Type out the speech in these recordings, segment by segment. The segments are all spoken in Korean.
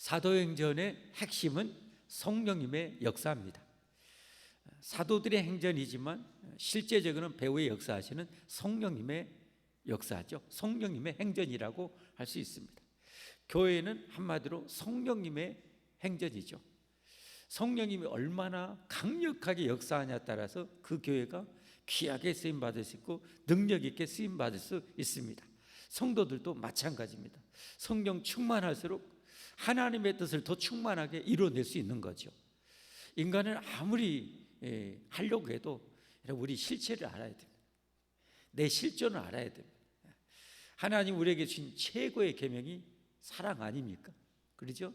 사도행전의 핵심은 성령님의 역사입니다. 사도들의 행전이지만 실제적으로는 배후에 역사하시는 성령님의 역사죠. 성령님의 행전이라고 할 수 있습니다. 교회는 한마디로 성령님의 행전이죠. 성령님이 얼마나 강력하게 역사하냐에 따라서 그 교회가 귀하게 쓰임받을 수 있고 능력 있게 쓰임받을 수 있습니다. 성도들도 마찬가지입니다. 성령 충만할수록 하나님의 뜻을 더 충만하게 이루어낼 수 있는 거죠. 인간은 아무리 하려고 해도 우리 실체를 알아야 됩니다. 내 실존을 알아야 됩니다. 하나님 우리에게 주신 최고의 계명이 사랑 아닙니까? 그렇죠?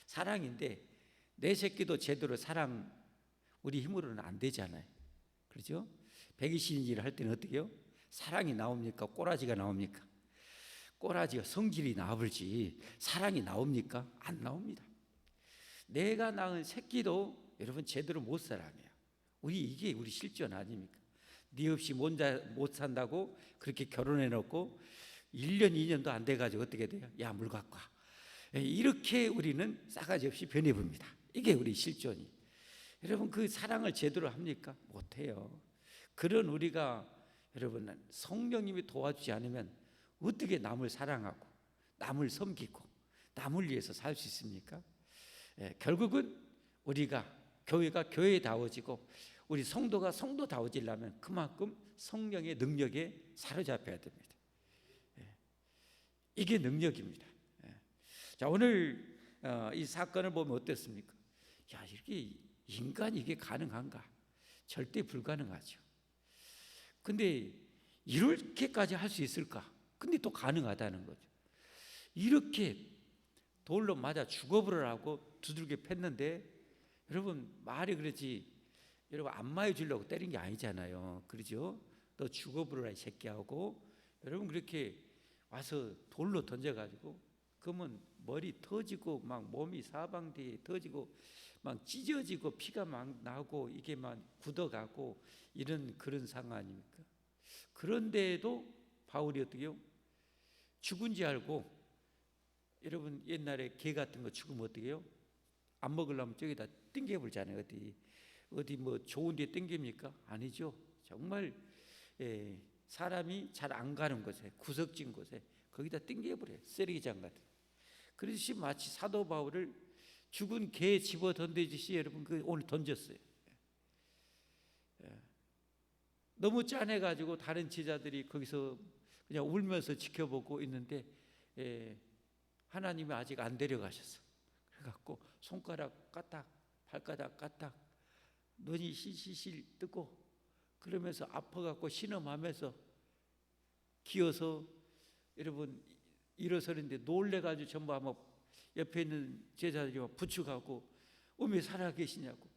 사랑인데 내 새끼도 제대로 사랑 우리 힘으로는 안 되잖아요. 그렇죠? 백이신일을 할 때는 어떻게 해요? 사랑이 나옵니까? 꼬라지가 나옵니까? 꼬라지가 성질이 나불지 사랑이 나옵니까? 안 나옵니다. 내가 낳은 새끼도 여러분 제대로 못 사랑해요. 이게 우리 실존 아닙니까? 네 없이 못 산다고 그렇게 결혼해 놓고 1년 2년도 안 돼가지고 어떻게 돼요? 야, 물 갖고 와. 이렇게 우리는 싸가지 없이 변해봅니다. 이게 우리 실존이. 여러분 그 사랑을 제대로 합니까? 못해요. 그런 우리가 여러분 성령님이 도와주지 않으면 어떻게 남을 사랑하고 남을 섬기고 남을 위해서 살 수 있습니까? 결국은 우리가 교회가 교회다워지고 우리 성도가 성도다워지려면 그만큼 성령의 능력에 사로잡혀야 됩니다. 이게 능력입니다. 자, 오늘 이 사건을 보면 어땠습니까? 야, 이렇게 인간이 이게 가능한가? 절대 불가능하죠. 근데 이렇게까지 할 수 있을까? 근데 또 가능하다는 거죠. 이렇게 돌로 맞아 죽어버리라고 두들겨 팼는데 여러분 말이 그렇지 여러분 안 맞아 주려고 때린 게 아니잖아요. 그러죠? 너 죽어버려라 이 새끼하고 여러분 그렇게 와서 돌로 던져가지고 그러면 머리 터지고 막 몸이 사방뒤에 터지고 막 찢어지고 피가 막 나고 이게 막 굳어가고 이런 그런 상황 아닙니까? 그런데도 바울이 어떻게 해요? 죽은 지 알고 여러분 옛날에 개 같은 거 죽으면 어떻게 해요? 안 먹으려면 저기다 땡겨버리잖아요. 어디 뭐 좋은 데 땡깁니까? 아니죠. 정말 사람이 잘 안 가는 곳에 구석진 곳에 거기다 땡겨버려요. 쓰레기장 같은. 그러듯이 마치 사도 바울을 죽은 개에 집어 던지듯이 여러분 오늘 던졌어요. 너무 짠해가지고 다른 제자들이 거기서 그냥 울면서 지켜보고 있는데 하나님이 아직 안 데려가셨어. 그래갖고 손가락 까딱 발가락 까딱 눈이 실실실 뜨고 그러면서 아파갖고 신음하면서 기어서 여러분 일어서는데 놀래가지고 전부 아마 옆에 있는 제자들이 막 부축하고 어메 살아계시냐고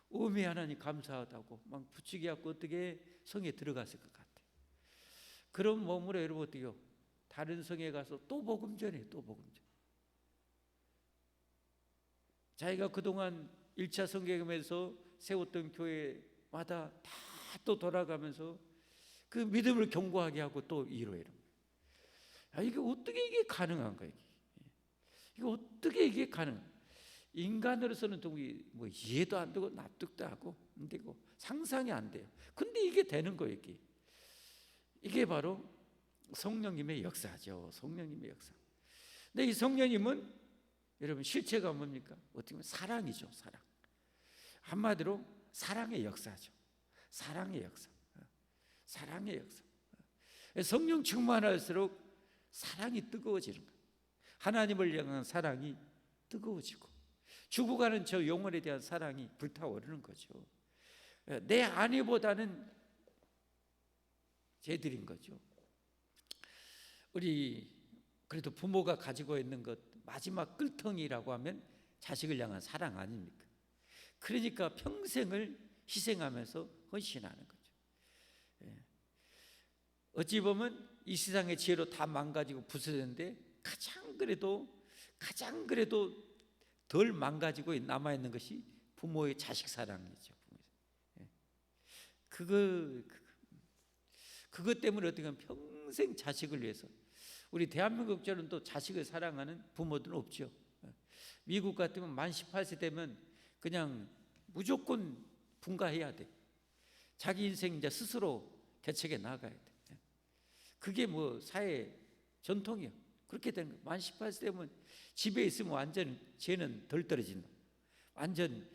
어메 하나님 감사하다고 막 부축해갖고 어떻게 성에 들어갔을 것 같아요. 그런 몸으로 여러분 어떻게요? 다른 성에 가서 또 복음 전해 또 복음 전. 자기가 그동안 1차 성경에서 세웠던 교회마다 다 또 돌아가면서 그 믿음을 견고하게 하고 또 이루어요. 이게 어떻게 이게 가능한가? 이게 어떻게 이게 가능? 인간으로서는 뭐 이해도 안 되고 납득도 하고 안 되고 상상이 안 돼요. 근데 이게 되는 거예요. 이게 바로 성령님의 역사죠. 성령님의 역사. 근데 이 성령님은 여러분 실체가 뭡니까? 어떻게 보면 사랑이죠. 사랑. 한마디로 사랑의 역사죠. 사랑의 역사. 사랑의 역사. 성령 충만할수록 사랑이 뜨거워지는 거예요. 하나님을 향한 사랑이 뜨거워지고 죽어가는 저 영혼에 대한 사랑이 불타오르는 거죠. 내 아내보다는 쟤들인 거죠. 우리 그래도 부모가 가지고 있는 것 마지막 끌텅이라고 하면 자식을 향한 사랑 아닙니까? 그러니까 평생을 희생하면서 헌신하는 거죠. 어찌 보면 이 세상의 지혜로 다 망가지고 부서졌는데 가장 그래도 덜 망가지고 남아있는 것이 부모의 자식 사랑이죠. 그것 때문에 어떻게 보면 평생 자식을 위해서 우리 대한민국처럼 또 자식을 사랑하는 부모들은 없죠. 미국 같으면 만 18세 되면 그냥 무조건 분가해야 돼. 자기 인생 이제 스스로 개척해 나가야 돼. 그게 뭐 사회 전통이야. 그렇게 되는 거야. 만 18세 되면 집에 있으면 완전 죄는 덜 떨어진다. 완전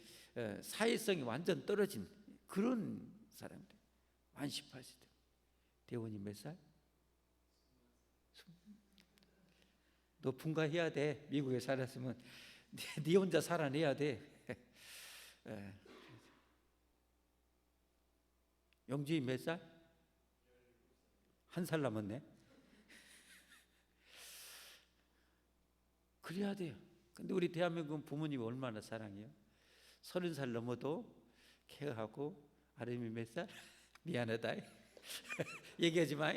사회성이 완전 떨어진 그런 사람들. 만 18세 때. 대원이 몇 살? 너 분가해야 돼. 미국에 살았으면 네 혼자 살아내야 돼. 영주이 몇 살? 1살 남았네. 그래야 돼요. 근데 우리 대한민국 부모님이 얼마나 사랑해요. 30살 넘어도 케어하고. 아름이 몇 살? 미안하다. 얘기하지 마.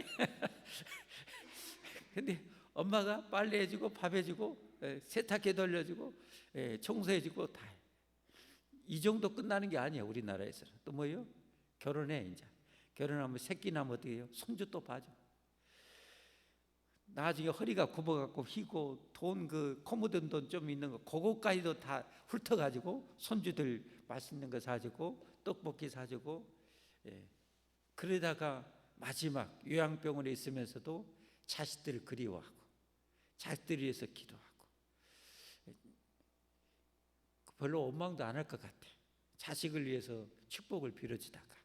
근데 엄마가 빨래해주고 밥 해주고 세탁기 돌려주고 청소해주고 다. 이 정도 끝나는 게 아니야. 우리나라에서는. 또 뭐예요? 결혼해. 이제 결혼하면 새끼 나면 어떻게 해요? 손주 또 봐줘. 나중에 허리가 굽어갖고 휘고 돈 코 묻은 돈 좀 있는 거 그거까지도 다 훑어가지고 손주들 맛있는 거 사주고 떡볶이 사주고. 그러다가 마지막 요양병원에 있으면서도 자식들을 그리워하고 자식들을 위해서 기도하고. 별로 원망도 안 할 것 같아. 자식을 위해서 축복을 빌어주다가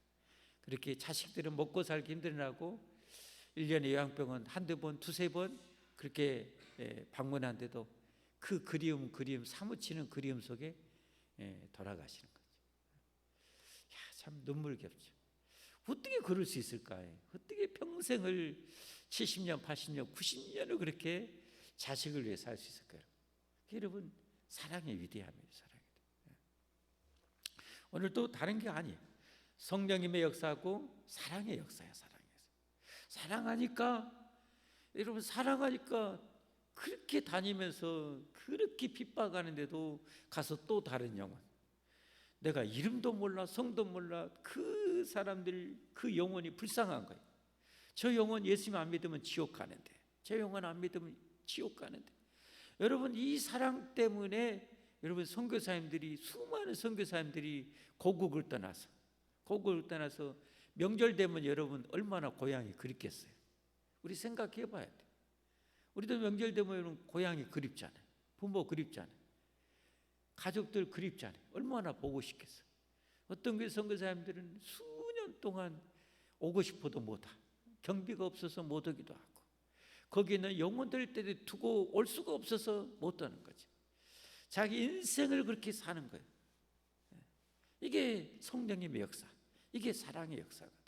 그렇게 자식들은 먹고 살기 힘들어하고 1년에 요양병원 한두 번, 두세 번 그렇게 방문하는데도 그 그리움 사무치는 그리움 속에 돌아가시는 거죠. 야, 참 눈물겹죠. 어떻게 그럴 수 있을까요? 어떻게 평생을 70년, 80년, 90년을 그렇게 자식을 위해 살 수 있을까요? 여러분, 사랑의 위대함이에요. 사랑의. 오늘 또 다른 게 아니에요. 성령님의 역사하고 사랑의 역사야. 사랑하니까 여러분, 사랑하니까 그렇게 다니면서 그렇게 핍박하는데도 가서 또 다른 영혼, 내가 이름도 몰라 성도 몰라 그 사람들, 그 영혼이 불쌍한 거예요. 저 영혼 예수님 안 믿으면 지옥 가는데, 저 영혼 안 믿으면 지옥 가는데. 여러분, 이 사랑 때문에 여러분 선교사님들이, 수많은 선교사님들이 고국을 떠나서 명절 되면 여러분 얼마나 고향이 그립겠어요. 우리 생각해 봐야 돼. 우리도 명절 되면 여러분 고향이 그립잖아요. 부모 그립잖아요. 가족들 그립잖아요. 얼마나 보고 싶겠어요. 어떤 교회 선교사님들은 수년 동안 오고 싶어도 못하, 경비가 없어서 못 오기도 하고, 거기는 영혼들 때 두고 올 수가 없어서 못 오는 거죠. 자기 인생을 그렇게 사는 거예요. 이게 성령님의 역사, 이게 사랑의 역사거든요.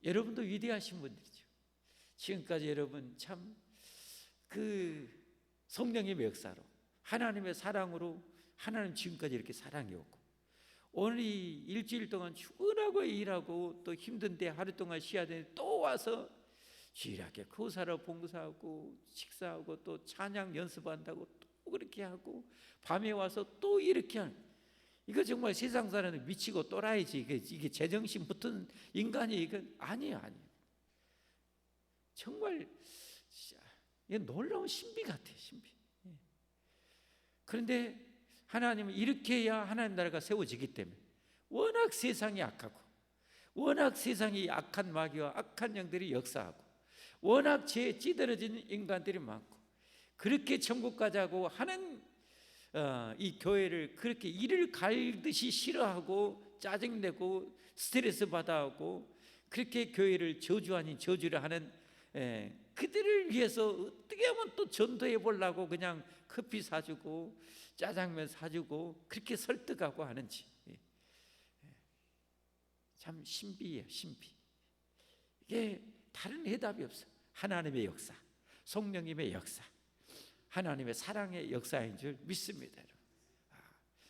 여러분도 위대하신 분들이죠. 지금까지 여러분 참 그 성령님의 역사로, 하나님의 사랑으로 하나님 지금까지 이렇게 사랑해오고, 오늘 이 일주일 동안 출근하고 일하고 또 힘든데 하루 동안 쉬어야 되는데 또 와서 주일하게 교사로 봉사하고 식사하고 또 찬양 연습한다고 또 그렇게 하고 밤에 와서 또 이렇게 하는, 이거 정말 세상 사람들 미치고 또라이지. 이게 제정신 붙은 인간이 이건 아니에요. 정말 이게 놀라운 신비 같아요. 신비. 그런데 하나님은 이렇게 해야 하나님 나라가 세워지기 때문에, 워낙 세상이 악하고 워낙 세상이 악한 마귀와 악한 영들이 역사하고 워낙 죄에 찌들어진 인간들이 많고, 그렇게 천국 가자고 하는 이 교회를 그렇게 이를 갈듯이 싫어하고 짜증내고 스트레스 받아하고 그렇게 교회를 저주 아닌 저주를 하는 그들을 위해서 어떻게 하면 또 전도해 보려고 그냥 커피 사주고 짜장면 사주고 그렇게 설득하고 하는지, 참 신비예요. 신비. 이게 다른 해답이 없어. 하나님의 역사, 성령님의 역사, 하나님의 사랑의 역사인 줄 믿습니다.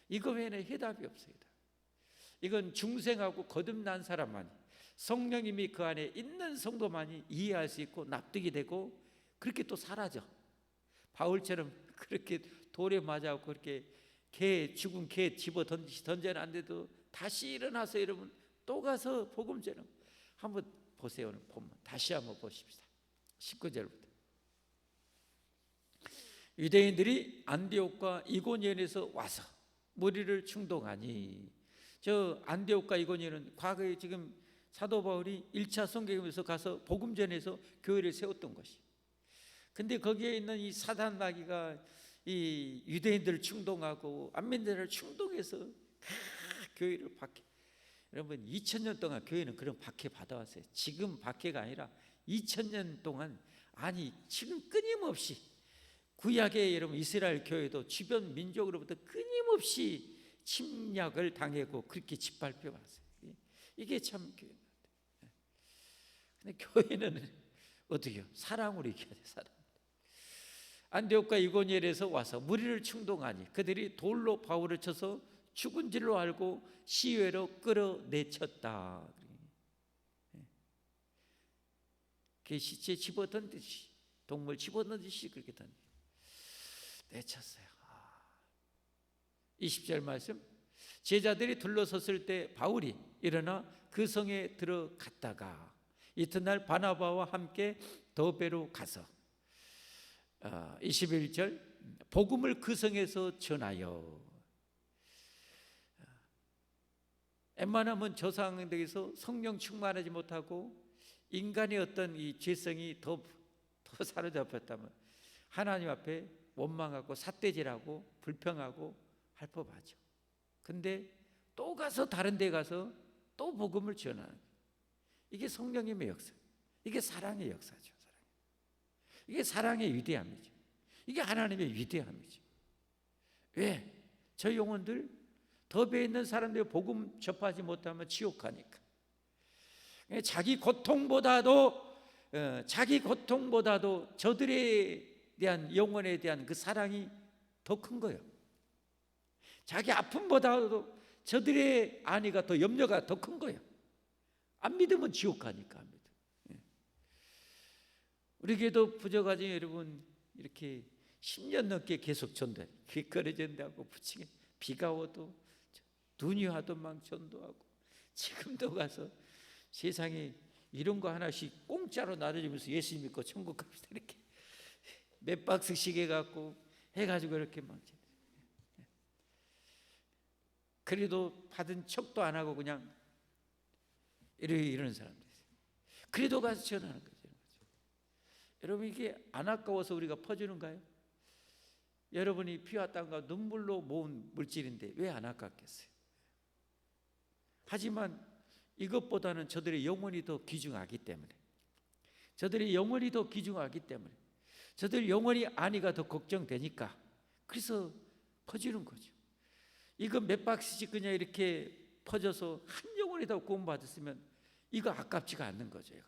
이거 외에는 해답이 없습니다. 이건 중생하고 거듭난 사람만이, 성령님이 그 안에 있는 성도만이 이해할 수 있고 납득이 되고 그렇게 또 사라져. 바울처럼 그렇게 돌에 맞아서 그렇게 죽은 개 집어 던져놨는데도 다시 일어나서 여러분 또 가서 복음 전하고. 한번 보세요. 오늘 본문 다시 한번 보십시다. 19절부터. 유대인들이 안디옥과 이고니온에서 와서 무리를 충동하니, 저 안디옥과 이고니온은 과거에 지금 사도 바울이 1차 성경에서 가서 복음 전해서 교회를 세웠던 것이. 근데 거기에 있는 이 사단 마귀가 이 유대인들을 충동하고 안민들을 충동해서 교회를 박해. 여러분 2000년 동안 교회는 그런 박해 받아왔어요. 지금 박해가 아니라 2000년 동안, 아니 지금 끊임없이 구약의 여러분 이스라엘 교회도 주변 민족으로부터 끊임없이 침략을 당하고 그렇게 짓밟혀 왔어요. 이게 참 교회. 근데 교회는 어떻게요? 사랑으로 이겨야 돼. 사랑. 안디옥과 이고니온에서 와서 무리를 충동하니 그들이 돌로 바울을 쳐서 죽은 줄로 알고 시외로 끌어내쳤다. 그 시체 집어던듯이, 동물 집어던듯이 그렇게 내쳤어요. 20절 말씀, 제자들이 둘러섰을 때 바울이 일어나 그 성에 들어갔다가 이튿날 바나바와 함께 더베로 가서 21절, 복음을 그 성에서 전하여. 웬만하면 저 상황에서 성령 충만하지 못하고 인간의 어떤 이 죄성이 더 사로잡혔다면 하나님 앞에 원망하고 삿대질하고 불평하고 할 법하죠. 근데 또 가서 다른 데 가서 또 복음을 전하는, 이게 성령님의 역사, 이게 사랑의 역사죠. 이게 사랑의 위대함이죠. 이게 하나님의 위대함이죠. 왜? 저 영혼들, 더베에 있는 사람들이 복음 접하지 못하면 지옥 가니까. 자기 고통보다도 저들에 대한, 영혼에 대한 그 사랑이 더 큰 거예요. 자기 아픔보다도 저들의 안위가 더, 염려가 더 큰 거예요. 안 믿으면 지옥 가니까 안 믿어요. 우리 교회도 부족하지 여러분, 이렇게 10년 넘게 계속 전도해. 길거리 전도하고 부치게, 비가 오도 눈이 와도 막 전도하고, 지금도 가서 세상에 이런 거 하나씩 공짜로 나눠주면서 예수 믿고 천국 갑시다 이렇게 몇 박스씩 해갖고 해가지고 이렇게 막, 그래도 받은 척도 안 하고 그냥 이런 사람들 있어요. 그래도 가서 전하는 거죠. 여러분 이게 안 아까워서 우리가 퍼주는가요? 여러분이 피와 땀과 눈물로 모은 물질인데 왜 안 아깝겠어요? 하지만 이것보다는 저들의 영혼이 더 귀중하기 때문에, 저들의 영혼이 더 귀중하기 때문에, 저들 영혼이 안위가 더 걱정되니까 그래서 퍼주는 거죠. 이거 몇 박스씩 그냥 이렇게 퍼져서 한 영혼이 더 구원받았으면 이거 아깝지가 않는 거죠. 이거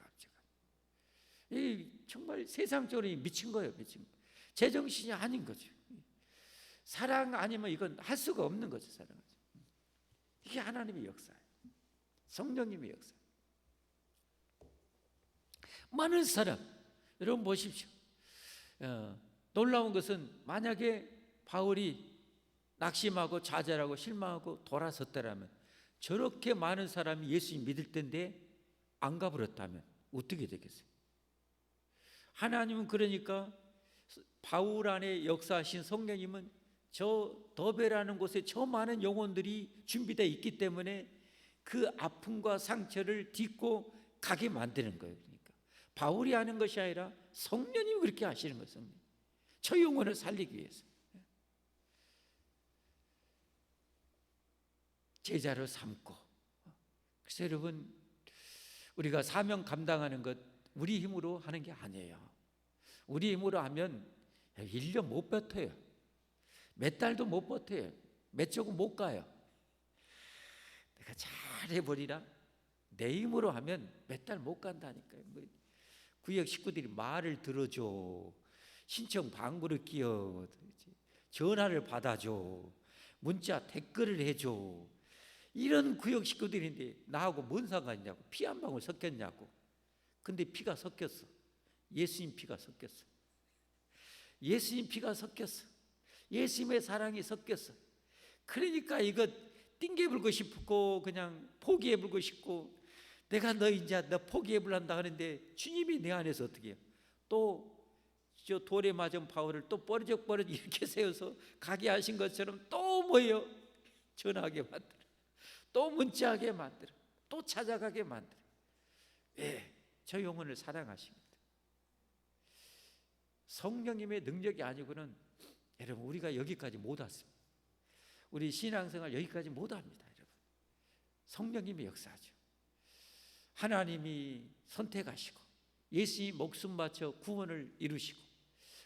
이 정말 세상적으로 미친 거예요. 미친 거. 제정신이 아닌 거죠. 사랑 아니면 이건 할 수가 없는 거죠. 사랑하죠. 이게 하나님의 역사예요. 성령님의 역사. 많은 사람, 여러분 보십시오. 놀라운 것은 만약에 바울이 낙심하고 좌절하고 실망하고 돌아섰더라면, 저렇게 많은 사람이 예수님 믿을 텐데 안 가버렸다면 어떻게 되겠어요? 하나님은 그러니까 바울 안에 역사하신 성령님은 저 더베라는 곳에 저 많은 영혼들이 준비되어 있기 때문에 그 아픔과 상처를 딛고 가게 만드는 거예요. 그러니까 바울이 하는 것이 아니라 성령님이 그렇게 하시는 거예요. 성령. 저 영혼을 살리기 위해서 제자를 삼고. 그래서 여러분, 우리가 사명 감당하는 것 우리 힘으로 하는 게 아니에요. 우리 힘으로 하면 1년 못 버텨요. 몇 달도 못 버텨요. 몇 조금 못 가요. 내가 잘 해버리라. 내 힘으로 하면 몇 달 못 간다니까요. 뭐 구역 식구들이 말을 들어줘, 신청 방구를 끼워, 전화를 받아줘, 문자 댓글을 해줘, 이런 구역 식구들인데 나하고 뭔 상관이냐고. 피 한 방울 섞였냐고. 근데 피가 섞였어. 예수님 피가 섞였어. 예수님 피가 섞였어. 예수님의 사랑이 섞였어. 그러니까 이거 띵개불고 싶고 그냥 포기해불고 싶고, 내가 너 이제 너 포기해불란다 하는데 주님이 내 안에서 어떻게 해요? 또 저 돌에 맞은 바울을 또 버르적버르적 이렇게 세워서 가게 하신 것처럼 또 뭐예요? 전하게 만들어, 또 문자하게 만들어, 또 찾아가게 만들어. 왜? 저 영혼을 사랑하십니다. 성령님의 능력이 아니고는 여러분 우리가 여기까지 못 왔습니다. 우리 신앙생활 여기까지 못 합니다. 여러분, 성령님이 역사하죠. 하나님이 선택하시고 예수님 목숨 바쳐 구원을 이루시고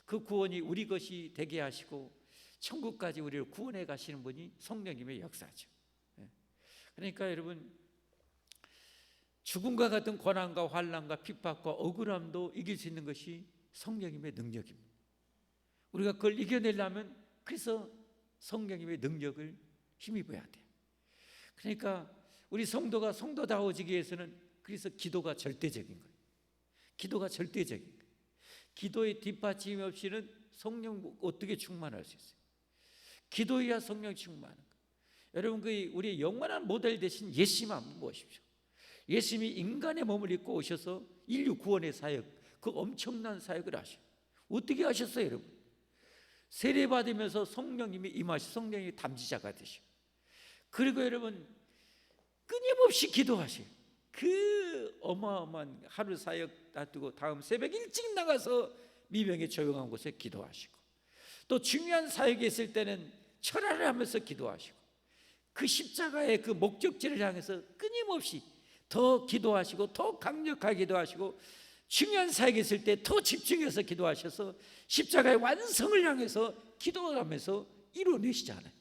그 구원이 우리 것이 되게 하시고 천국까지 우리를 구원해 가시는 분이 성령님의 역사죠. 그러니까 여러분, 죽음과 같은 고난과 환난과 핍박과 억울함도 이길 수 있는 것이 성령님의 능력입니다. 우리가 그걸 이겨내려면 그래서 성령님의 능력을 힘입어야 돼요. 그러니까 우리 성도가 성도다워지기 위해서는 그래서 기도가 절대적인 거예요. 기도가 절대적인 거예요. 기도의 뒷받침이 없이는 성령 어떻게 충만할 수 있어요? 기도해야 성령 충만한 거예요. 여러분, 그 우리의 영원한 모델 되신 예수님 한번 보십시오. 예수님이 인간의 몸을 입고 오셔서 인류 구원의 사역, 그 엄청난 사역을 하셔요. 어떻게 하셨어요, 여러분? 세례 받으면서 성령님이 임하시, 성령이 담지자가 되셔. 그리고 여러분 끊임없이 기도하셔요. 그 어마어마한 하루 사역 놔두고 다음 새벽 일찍 나가서 미명의 조용한 곳에 기도하시고, 또 중요한 사역에 있을 때는 철야를 하면서 기도하시고, 그 십자가의 그 목적지를 향해서 끊임없이 더 기도하시고, 더 강력하게 기도하시고, 중요한 사역에 있을 때 더 집중해서 기도하셔서 십자가의 완성을 향해서 기도하면서 이루어내시잖아요.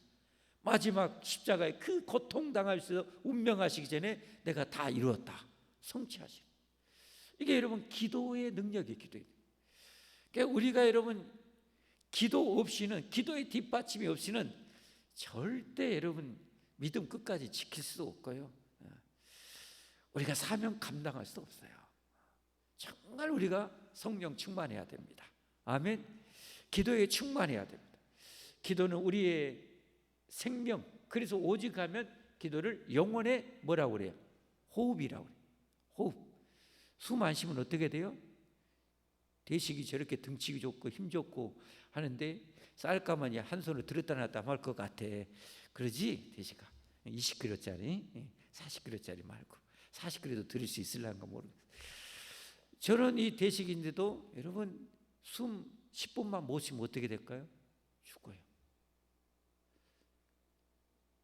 마지막 십자가의 그 고통당하면서 운명하시기 전에 내가 다 이루었다 성취하시는, 이게 여러분 기도의 능력이에요. 기도의. 그러니까 우리가 여러분 기도 없이는, 기도의 뒷받침이 없이는 절대 여러분 믿음 끝까지 지킬 수도 없고요, 우리가 사명 감당할 수 없어요. 정말 우리가 성령 충만해야 됩니다. 아멘. 기도에 충만해야 됩니다. 기도는 우리의 생명, 그래서 오직 하면 기도를 영혼의 뭐라고 그래요? 호흡이라고 그래요. 호흡. 숨 안 쉬면 어떻게 돼요? 대식이 저렇게 등치기 좋고 힘 좋고 하는데 쌀가마니 한 손을 들었다 놨다 할 것 같아. 그러지 대식아? 20kg짜리 40kg짜리 말고 40kg도 들을 수 있을란가 모르겠어요. 저는 이 대식인데도 여러분 숨 10분만 못 쉬면 어떻게 될까요? 죽어요.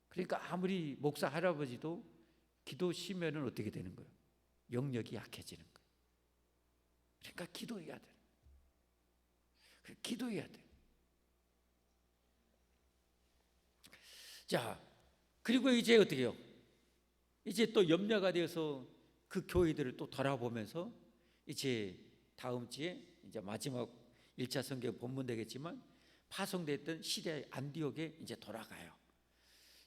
그러니까 아무리 목사 할아버지도 기도 쉬면은 어떻게 되는 거예요? 영력이 약해지는 거예요. 그러니까 기도해야 돼요. 기도해야 돼요. 자, 그리고 이제 어떻게 해요? 이제 또 염려가 되어서 그 교회들을 또 돌아보면서 이제 다음 주에 이제 마지막 1차 성경 본문 되겠지만 파송됐던 시리아의 안디옥에 이제 돌아가요.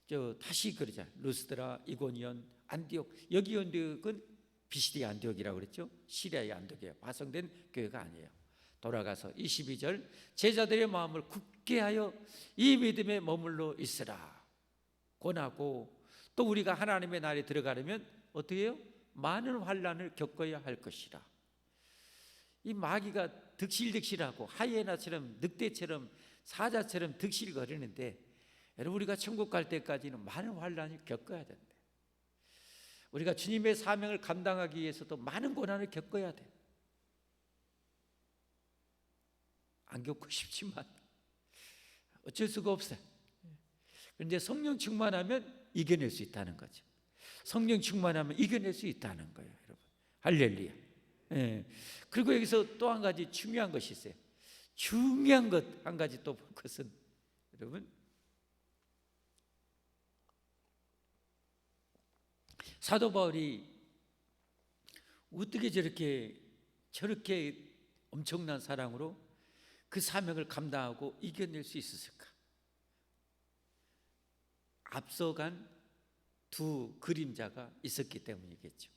저 다시 그러자 루스드라, 이고니온, 안디옥. 여기 안디옥은 비시디아 안디옥이라고 그랬죠. 시리아의 안디옥이에요. 파송된 교회가 아니에요. 돌아가서 22절 제자들의 마음을 굳게 하여 이 믿음에 머물러 있으라 권하고, 또 우리가 하나님의 나라에 들어가려면 어떻게 해요? 많은 환난을 겪어야 할 것이라. 이 마귀가 득실득실하고 하이에나처럼 늑대처럼 사자처럼 득실거리는데, 여러분 우리가 천국 갈 때까지는 많은 환난을 겪어야 된대. 우리가 주님의 사명을 감당하기 위해서도 많은 고난을 겪어야 돼. 안 겪고 싶지만 어쩔 수가 없어요. 그런데 성령 충만하면 이겨낼 수 있다는 거죠. 성령 충만하면 이겨낼 수 있다는 거예요, 여러분. 할렐루야. 예. 그리고 여기서 또 한 가지 중요한 것이 있어요. 중요한 것 한 가지 또 볼 것은, 여러분 사도 바울이 어떻게 저렇게 엄청난 사랑으로 그 사명을 감당하고 이겨낼 수 있었을까? 앞서간 두 그림자가 있었기 때문이겠죠.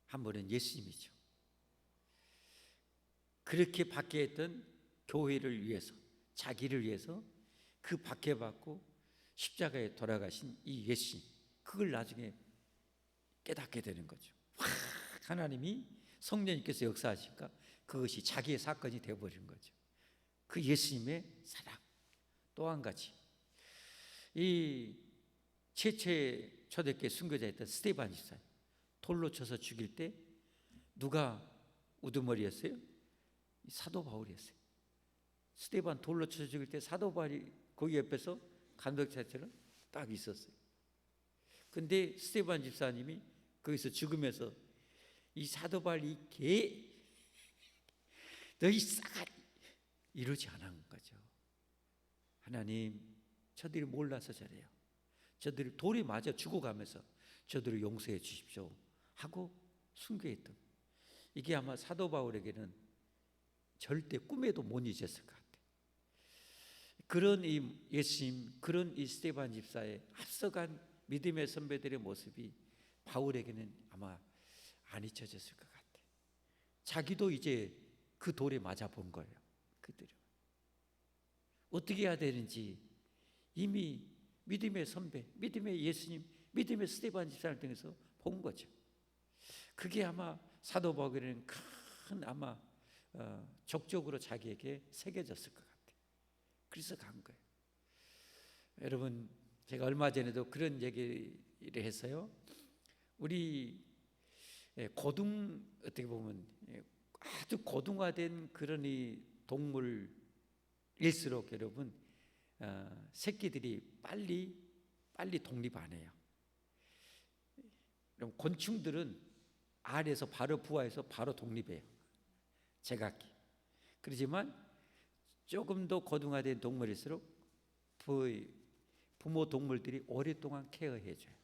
한 분은 예수님이죠. 그렇게 박해했던 교회를 위해서, 자기를 위해서 그 박해받고 십자가에 돌아가신 이 예수님, 그걸 나중에 깨닫게 되는 거죠. 하나님이 성령님께서 역사하실까? 그것이 자기의 사건이 되어버린 거죠. 그 예수님의 사랑. 또 한 가지, 이 최초의 초대교회 순교자였던 스데반 집사, 돌로 쳐서 죽일 때 누가 우두머리였어요? 사도 바울이었어요. 스데반 돌로 쳐서 죽일 때 사도 바울이 거기 옆에서 감독자처럼 딱 있었어요. 근데 스데반 집사님이 거기서 죽으면서 이 사도 바울이 너희 싸가지 이러지 않은 거죠. 하나님, 저들이 몰라서 저래요. 저들이 돌에 맞아 죽어가면서 저들을 용서해 주십시오 하고 순교했던, 이게 아마 사도 바울에게는 절대 꿈에도 못 잊었을 것 같아요. 그런 이 예수님, 그런 이 스데반 집사의 앞서간 믿음의 선배들의 모습이 바울에게는 아마 안 잊혀졌을 것 같아요. 자기도 이제 그 돌에 맞아 본 거예요. 그들은 어떻게 해야 되는지 이미 믿음의 선배, 믿음의 예수님, 믿음의 스데반 집사를 통해서 본 거죠. 그게 아마 사도 바울에게는 큰 아마 족적으로 자기에게 새겨졌을 것 같아요. 그래서 간 거예요. 여러분, 제가 얼마 전에도 그런 얘기를 했어요. 우리 어떻게 보면 아주 고등화된 그런 이 동물일수록 여러분, 새끼들이 빨리 독립 안 해요. 그럼 곤충들은 알에서 바로 부화해서 바로 독립해요. 제각기. 그렇지만 조금 더 고등화된 동물일수록 부모 동물들이 오랫동안 케어해줘요.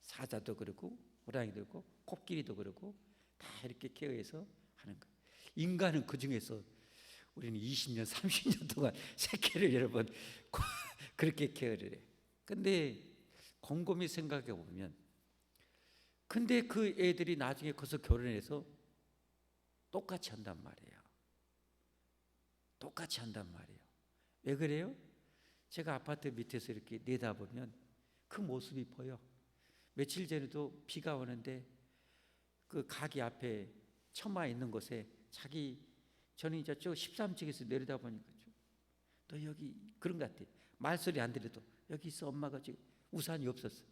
사자도 그렇고 호랑이도 그렇고 코끼리도 그렇고 다 이렇게 케어해서 하는 거예요. 인간은 그 중에서 우리는 20년, 30년 동안 새끼를 여러분 그렇게 케어를 해요. 근데 곰곰이 생각해 보면, 근데 그 애들이 나중에 커서 결혼해서 똑같이 한단 말이에요. 똑같이 한단 말이에요. 왜 그래요? 제가 아파트 밑에서 이렇게 내다보면 그 모습이 보여. 며칠 전에도 비가 오는데 그 가게 앞에 처마 있는 곳에 저는 이제 저 13층에서 내려다보니까 너 여기 그런 것 같아. 말소리 안 들려도 여기 있어. 엄마가 지금 우산이 없었어.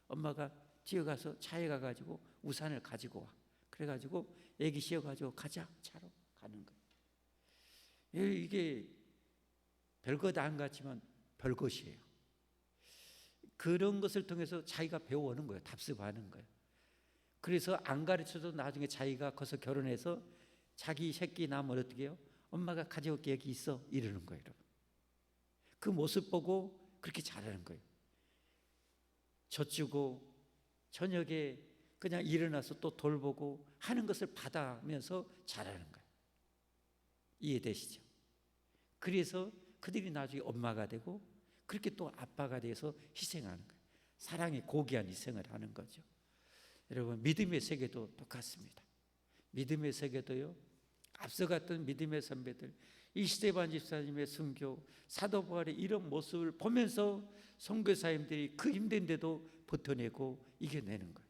엄마가 뛰어가서 차에 가가지고 우산을 가지고 와. 그래가지고 애기 씌워가지고 가자. 차로 가는 거예요. 이게 별것 안 같지만 별것이에요. 그런 것을 통해서 자기가 배워오는 거예요. 답습하는 거예요. 그래서 안 가르쳐도 나중에 자기가 커서 결혼해서 자기 새끼 낳으면 어떻게 해요? 엄마가 가져올게, 여기 있어, 이러는 거예요. 여러분, 그 모습 보고 그렇게 잘하는 거예요. 젖주고 저녁에 그냥 일어나서 또 돌보고 하는 것을 받아면서 잘하는 거예요. 이해되시죠? 그래서 그들이 나중에 엄마가 되고 그렇게 또 아빠가 돼서 희생하는 거예요. 사랑의 고귀한 희생을 하는 거죠. 여러분, 믿음의 세계도 똑같습니다. 믿음의 세계도요, 앞서갔던 믿음의 선배들, 이 스데반 집사님의 순교, 사도 바울의 이런 모습을 보면서 선교사님들이 그 힘든데도 버텨내고 이겨내는 거예요.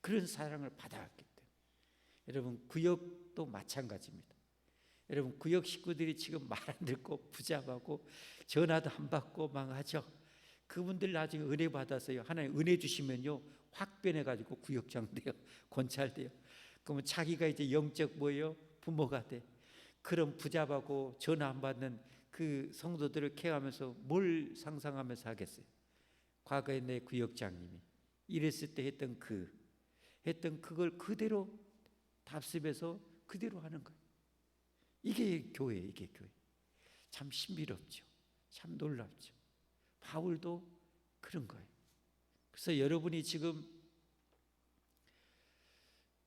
그런 사랑을 받아왔기 때문에. 여러분, 구역도 마찬가지입니다. 여러분, 구역 식구들이 지금 말 안 듣고 부잡하고 전화도 안 받고 망하죠. 그분들 나중에 은혜 받아서요, 하나님 은혜 주시면요 확 변해가지고 구역장 돼요. 권찰돼요. 그러면 자기가 이제 영적 뭐예요? 부모가 돼. 그런 부잡하고 전화 안 받는 그 성도들을 케어하면서 뭘 상상하면서 하겠어요? 과거에 내 구역장님이 이랬을 때 했던 그걸 그대로 답습해서 그대로 하는 거예요. 이게 교회예요. 이게 교회. 참 신비롭죠. 참 놀랍죠. 바울도 그런 거예요. 그래서 여러분이 지금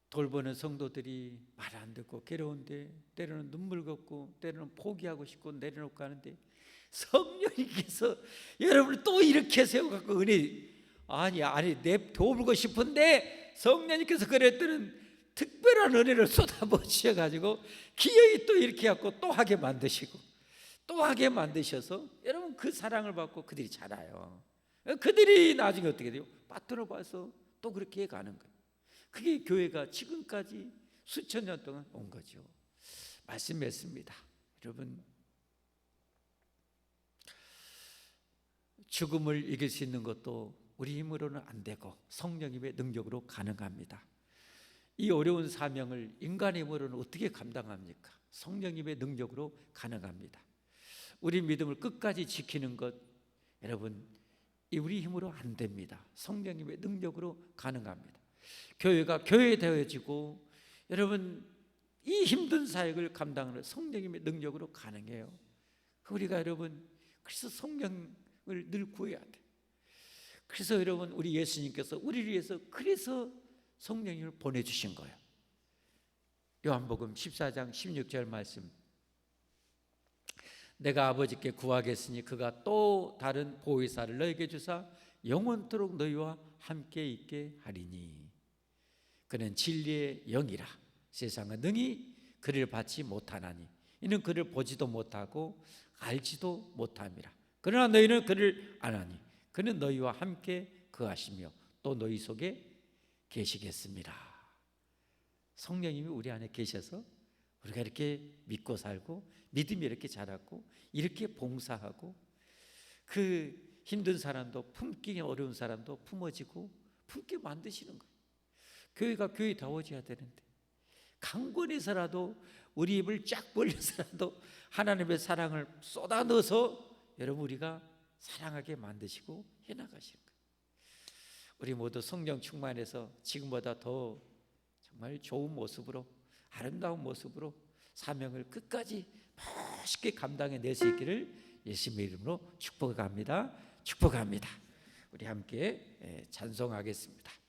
돌보는 성도들이 말 안 듣고 괴로운데, 때로는 눈물 걷고 때로는 포기하고 싶고 내려놓고 하는데, 성령님께서 여러분을 또 이렇게 세워갖고 은혜, 아니 내도울고 싶은데 성령님께서 그랬더니 특별한 은혜를 쏟아부어 주셔가지고 기어이 또 이렇게 갖고 또 하게 만드시고 또 하게 만드셔서 여러분 그 사랑을 받고 그들이 자라요. 그들이 나중에 어떻게 돼요? 빠뜨려 봐서 또 그렇게 가는 거예요. 그게 교회가 지금까지 수천 년 동안 온 거죠. 말씀했습니다. 여러분, 죽음을 이길 수 있는 것도 우리 힘으로는 안 되고 성령님의 능력으로 가능합니다. 이 어려운 사명을 인간의 힘으로는 어떻게 감당합니까? 성령님의 능력으로 가능합니다. 우리 믿음을 끝까지 지키는 것, 여러분, 이 우리 힘으로 안 됩니다. 성령님의 능력으로 가능합니다. 교회가 교회되어지고, 여러분, 이 힘든 사역을 감당하는 성령님의 능력으로 가능해요. 우리가 여러분, 그래서 성령을 늘 구해야 돼. 그래서 여러분, 우리 예수님께서 우리를 위해서 그래서 성령님을 보내주신 거예요. 요한복음 14장 16절 말씀, 내가 아버지께 구하겠으니 그가 또 다른 보혜사를 너에게 주사 영원토록 너희와 함께 있게 하리니 그는 진리의 영이라. 세상은 능히 그를 받지 못하나니 이는 그를 보지도 못하고 알지도 못함이라. 그러나 너희는 그를 아나니 그는 너희와 함께 거하시며 또 너희 속에 계시겠습니다. 성령님이 우리 안에 계셔서 우리가 이렇게 믿고 살고 믿음이 이렇게 자랐고 이렇게 봉사하고 그 힘든 사람도 품기 어려운 사람도 품어지고 품게 만드시는 거예요. 교회가 교회다워져야 되는데 강권해서라도 우리 입을 쫙 벌려서라도 하나님의 사랑을 쏟아 넣어서 여러분 우리가 사랑하게 만드시고 해나가시는 거예요. 우리 모두 성령 충만해서 지금보다 더 정말 좋은 모습으로 아름다운 모습으로 사명을 끝까지 멋있게 감당해낼 수 있기를 예수님의 이름으로 축복합니다. 축복합니다. 우리 함께 찬송하겠습니다.